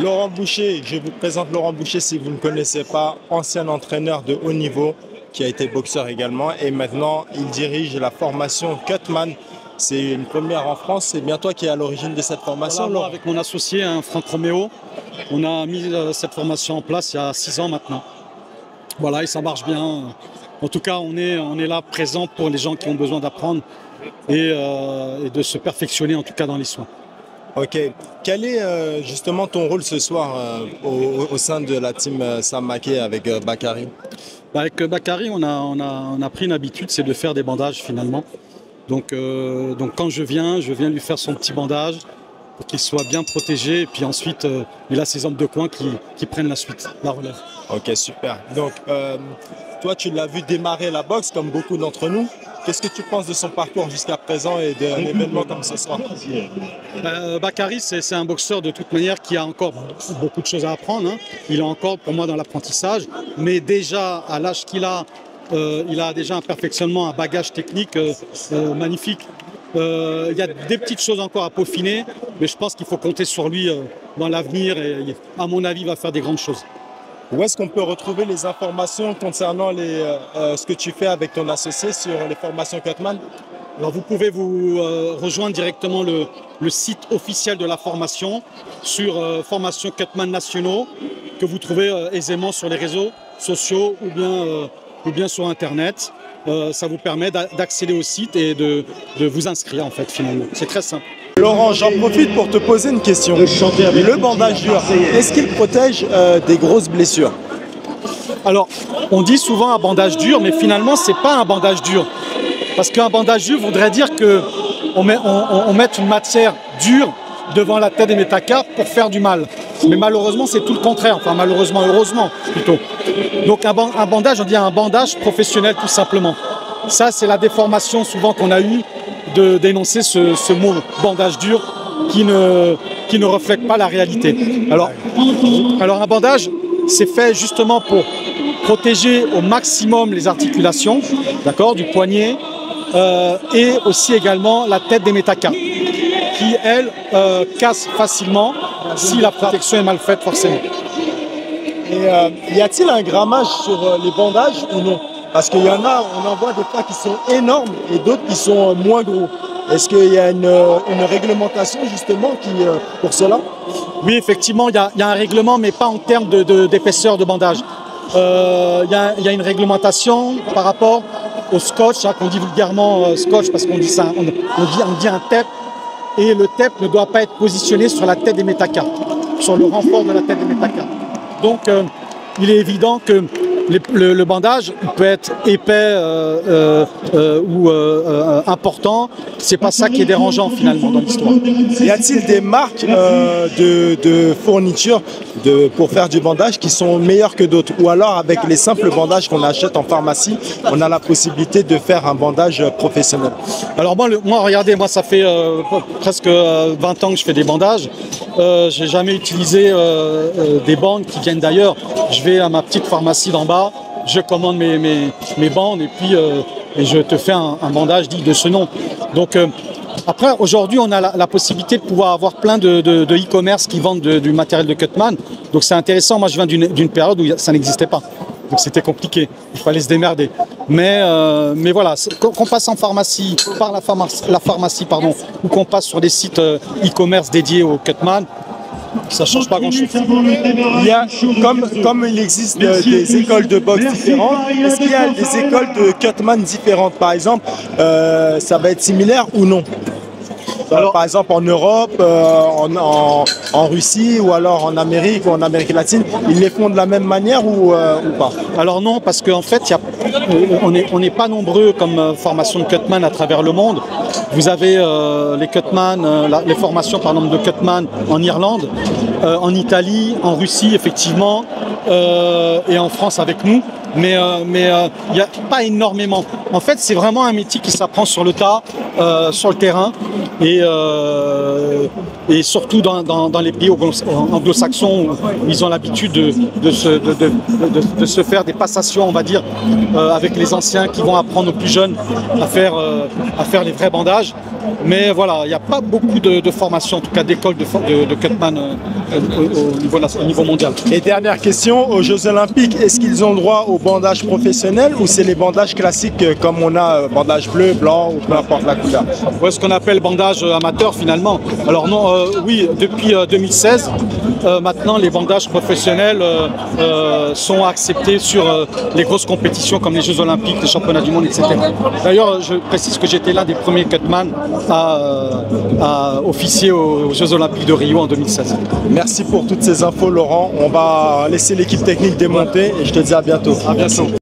Laurent Boucher, je vous présente Laurent Boucher si vous ne connaissez pas, ancien entraîneur de haut niveau qui a été boxeur également et maintenant il dirige la formation Cutman. C'est une première en France, c'est bien toi qui es à l'origine de cette formation. Voilà, moi, avec mon associé, Franck Roméo, on a mis cette formation en place il y a 6 ans maintenant. Voilà, et ça marche bien. En tout cas, on est là présent pour les gens qui ont besoin d'apprendre et de se perfectionner en tout cas dans les soins. Ok. Quel est justement ton rôle ce soir au sein de la team Sam Maké avec Bakary? Avec Bakary, on a pris une habitude, c'est de faire des bandages finalement. Donc quand je viens lui faire son petit bandage pour qu'il soit bien protégé. Et puis ensuite, il a ses hommes de coin qui prennent la suite, la relève. Ok, super. Donc, toi, tu l'as vu démarrer la boxe comme beaucoup d'entre nous. Qu'est-ce que tu penses de son parcours jusqu'à présent et d'un événement comme ce soir? Bakary, c'est un boxeur de toute manière qui a encore beaucoup de choses à apprendre. Il est encore pour moi dans l'apprentissage, mais déjà à l'âge qu'il a, il a déjà un perfectionnement, un bagage technique magnifique. Il y a des petites choses encore à peaufiner, mais je pense qu'il faut compter sur lui dans l'avenir et à mon avis, il va faire des grandes choses. Où est-ce qu'on peut retrouver les informations concernant ce que tu fais avec ton associé sur les formations Cutman? Alors vous pouvez vous rejoindre directement le site officiel de la formation sur Formation Cutman Nationaux que vous trouvez aisément sur les réseaux sociaux ou bien sur Internet. Ça vous permet d'accéder au site et de vous inscrire en fait finalement. C'est très simple. Laurent, j'en profite pour te poser une question. Le bandage dur, est-ce qu'il protège des grosses blessures? Alors, on dit souvent un bandage dur, mais finalement, ce n'est pas un bandage dur. Parce qu'un bandage dur voudrait dire qu'on mette une matière dure devant la tête des métacarpes pour faire du mal. Mais malheureusement, c'est tout le contraire. Enfin, malheureusement, heureusement, plutôt. Donc, un bandage, on dit un bandage professionnel, tout simplement. Ça, c'est la déformation souvent qu'on a eue de dénoncer ce mot bandage dur qui ne reflète pas la réalité. Alors un bandage, c'est fait justement pour protéger au maximum les articulations, d'accord, du poignet, et aussi également la tête des métacarpes, qui, elles, cassent facilement si la protection est mal faite, forcément. Et y a-t-il un grammage sur les bandages ou non? Parce qu'il y en a, on en voit des fois qui sont énormes et d'autres qui sont moins gros. Est-ce qu'il y a une réglementation justement pour cela? Oui, effectivement, il y a un règlement, mais pas en termes d'épaisseur de bandage. Il y a une réglementation par rapport au scotch, qu'on dit vulgairement scotch parce qu'on dit ça, on dit un tape, et le tape ne doit pas être positionné sur la tête des métacarpes, sur le renfort de la tête des métacarpes. Donc, il est évident que le bandage peut être épais ou important. C'est pas ça qui est dérangeant finalement dans l'histoire. Y a-t-il des marques de fourniture pour faire du bandage qui sont meilleures que d'autres? Ou alors avec les simples bandages qu'on achète en pharmacie, on a la possibilité de faire un bandage professionnel? Alors moi regardez, moi ça fait presque 20 ans que je fais des bandages. J'ai jamais utilisé des bandes qui viennent d'ailleurs. Je vais à ma petite pharmacie d'en bas, je commande mes bandes et puis et je te fais un bandage dit de ce nom. Donc après, aujourd'hui, on a la possibilité de pouvoir avoir plein de e-commerce qui vendent du matériel de Cutman. Donc c'est intéressant. Moi, je viens d'une période où ça n'existait pas. Donc c'était compliqué. Il fallait se démerder. Mais voilà, qu'on passe en pharmacie, par la pharmacie, ou qu'on passe sur des sites e-commerce dédiés au Cutman, ça ne change pas grand-chose. Il y a, comme il existe des écoles de boxe différentes, est-ce qu'il y a des écoles de Cutman différentes? Par exemple, ça va être similaire ou non? Alors, par exemple en Europe, en Russie ou alors en Amérique ou en Amérique latine, ils les font de la même manière ou pas? Alors non, parce qu'en fait, on n'est pas nombreux comme formation de Cutman à travers le monde. Vous avez les formations par exemple, de Cutman en Irlande, en Italie, en Russie effectivement, et en France avec nous. Mais il n'y a pas énormément. En fait, c'est vraiment un métier qui s'apprend sur le tas, sur le terrain, et surtout dans les pays anglo-saxons où ils ont l'habitude de se faire des passations, on va dire, avec les anciens qui vont apprendre aux plus jeunes à faire les vrais bandages. Mais voilà, il n'y a pas beaucoup de formation, en tout cas d'école de cutman au niveau mondial. Et dernière question, aux Jeux Olympiques, est-ce qu'ils ont le droit au bandage professionnel ou c'est les bandages classiques comme on a bandage bleu, blanc ou peu importe la couleur? Ouais, ce qu'on appelle bandage amateur finalement. Alors non, oui, depuis 2016, maintenant les bandages professionnels sont acceptés sur les grosses compétitions comme les Jeux Olympiques, les championnats du monde, etc. D'ailleurs, je précise que j'étais l'un des premiers cutman à officier aux Jeux Olympiques de Rio en 2016. Merci pour toutes ces infos, Laurent. On va laisser l'équipe technique démonter et je te dis à bientôt. À bientôt.